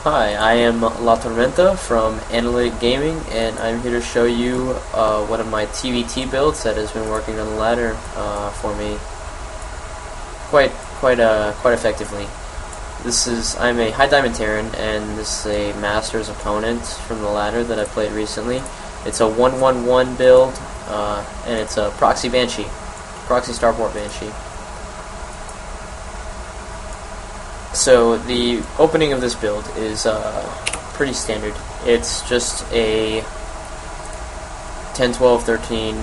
Hi, I am La Tormenta from analyticGAMING, and I'm here to show you one of my TvT builds that has been working on the ladder for me quite effectively. I'm a high diamond Terran, and this is a Masters opponent from the ladder that I played recently. It's a 1-1-1 build, and it's a proxy Banshee, proxy starport Banshee. So the opening of this build is pretty standard. It's just a 10, 12, 13,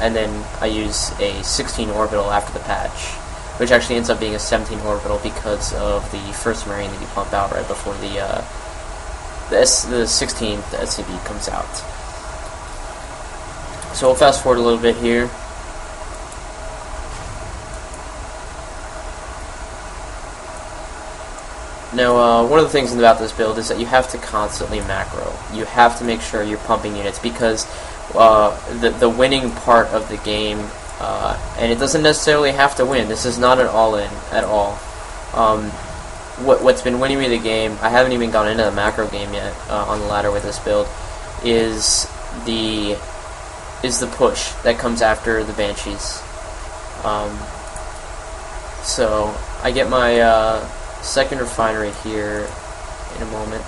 and then I use a 16 orbital after the patch, which actually ends up being a 17 orbital because of the first Marine that you pump out right before the 16th SCV comes out. So we'll fast forward a little bit here. Now, one of the things about this build is that you have to constantly macro. You have to make sure you're pumping units because the winning part of the game, and it doesn't necessarily have to win. This is not an all-in at all. What's been winning me the game, I haven't even gone into the macro game yet on the ladder with this build, is the push that comes after the Banshees. So I get my second refinery here in a moment.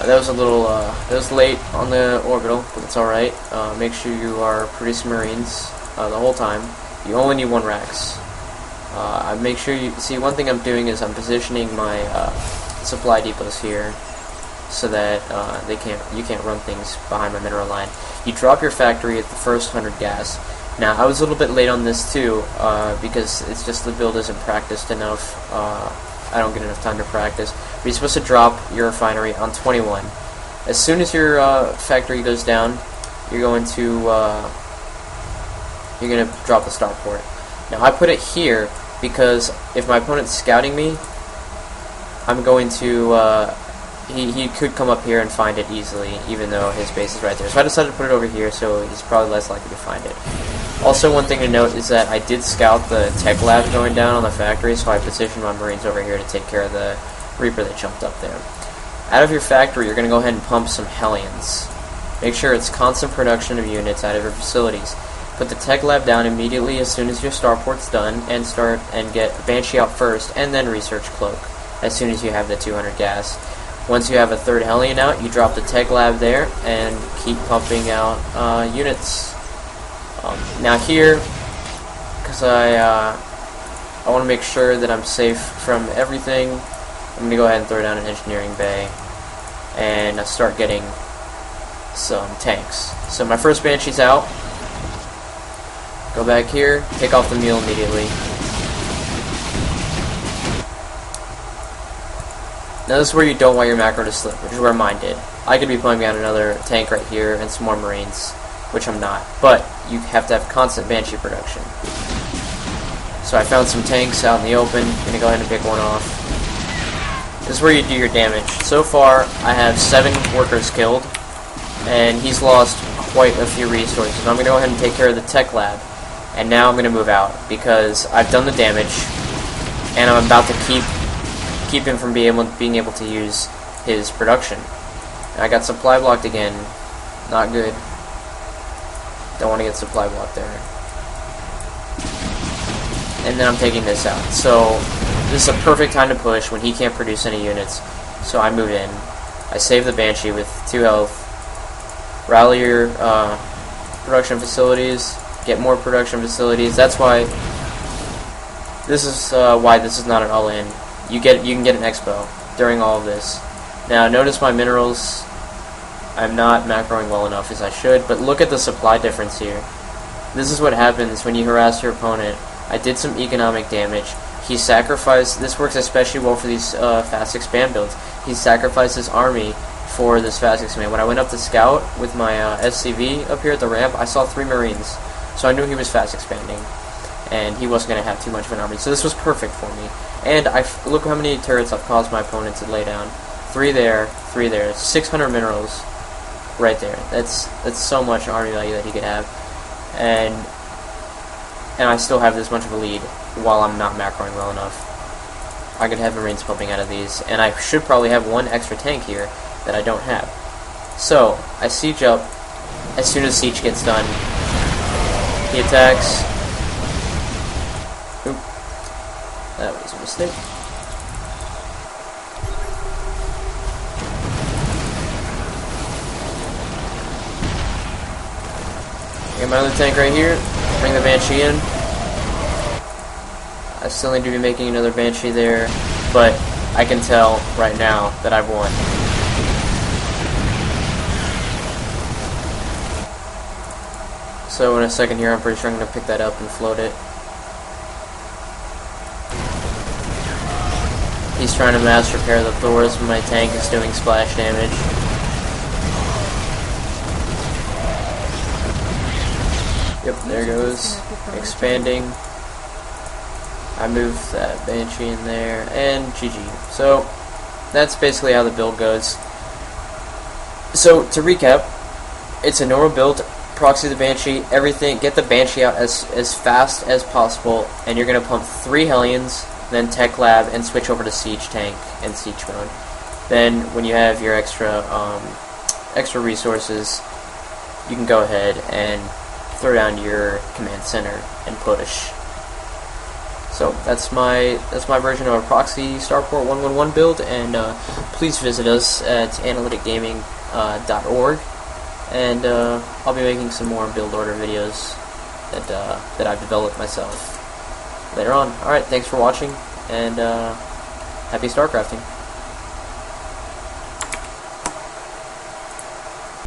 That was a little, that was late on the orbital, but it's alright. Make sure you are producing Marines the whole time. You only need 1 Rax. I make sure you see, one thing I'm doing is I'm positioning my supply depots here so that you can't run things behind my mineral line. You drop your factory at the first 100 gas. Now, I was a little bit late on this too, because it's just the build isn't practiced enough. I don't get enough time to practice. But you're supposed to drop your refinery on 21. As soon as your factory goes down, you're going to drop the starport. Now, I put it here because if my opponent's scouting me, I'm going to he could come up here and find it easily, even though his base is right there. So I decided to put it over here, so he's probably less likely to find it. Also, one thing to note is that I did scout the tech lab going down on the factory, so I positioned my Marines over here to take care of the Reaper that jumped up there. Out of your factory, you're going to go ahead and pump some Hellions. Make sure it's constant production of units out of your facilities. Put the tech lab down immediately as soon as your starport's done, and start and get Banshee out first, and then research Cloak as soon as you have the 200 gas. Once you have a 3rd Hellion out, you drop the tech lab there and keep pumping out units. Now here, because I want to make sure that I'm safe from everything, I'm going to go ahead and throw down an engineering bay and start getting some tanks. So my first Banshee's out. Go back here, take off the mule immediately. Now this is where you don't want your macro to slip, which is where mine did. I could be pumping out another tank right here and some more Marines, which I'm not. But you have to have constant Banshee production. So I found some tanks out in the open. I'm going to go ahead and pick one off. This is where you do your damage. So far, I have 7 workers killed, and he's lost quite a few resources. So I'm going to go ahead and take care of the tech lab. And now I'm going to move out, because I've done the damage, and I'm about to keep him from being able to use his production. And I got supply blocked again. Not good. Don't want to get supply blocked there. And then I'm taking this out. So this is a perfect time to push when he can't produce any units. So I move in. I save the Banshee with 2 health. Rally your production facilities. Get more production facilities. That's why this is not an all-in. You can get an expo during all of this. Now notice my minerals, I'm not macroing well enough as I should, but look at the supply difference here. This is what happens when you harass your opponent. I did some economic damage. He sacrificed, this works especially well for these fast expand builds. He sacrificed his army for this fast expand. When I went up to scout with my SCV up here at the ramp, I saw 3 Marines. So I knew he was fast expanding, and he wasn't going to have too much of an army. So this was perfect for me. And look how many turrets I've caused my opponent to lay down. 3 there, 3 there. 600 minerals right there. That's so much army value that he could have. And I still have this much of a lead while I'm not macroing well enough. I could have Marines pumping out of these, and I should probably have one extra tank here that I don't have. So, I siege up. As soon as siege gets done, he attacks. Oop. That was a mistake. Get my other tank right here. Bring the Banshee in. I still need to be making another Banshee there, but I can tell right now that I've won. So in a second here, I'm pretty sure I'm going to pick that up and float it. He's trying to mass repair the Thors, but my tank is doing splash damage. Yep, there goes. Expanding. I move that Banshee in there, and GG. So, that's basically how the build goes. So, to recap, it's a normal build, proxy the Banshee, everything, get the Banshee out as fast as possible, and you're going to pump 3 Hellions, then Tech Lab, and switch over to Siege Tank and Siege Mode. Then, when you have your extra resources, you can go ahead and throw down your command center and push. So that's my version of a proxy Starport 111 build, and please visit us at analyticGAMING.org, and I'll be making some more build order videos that I've developed myself later on. Alright, thanks for watching, and happy StarCrafting.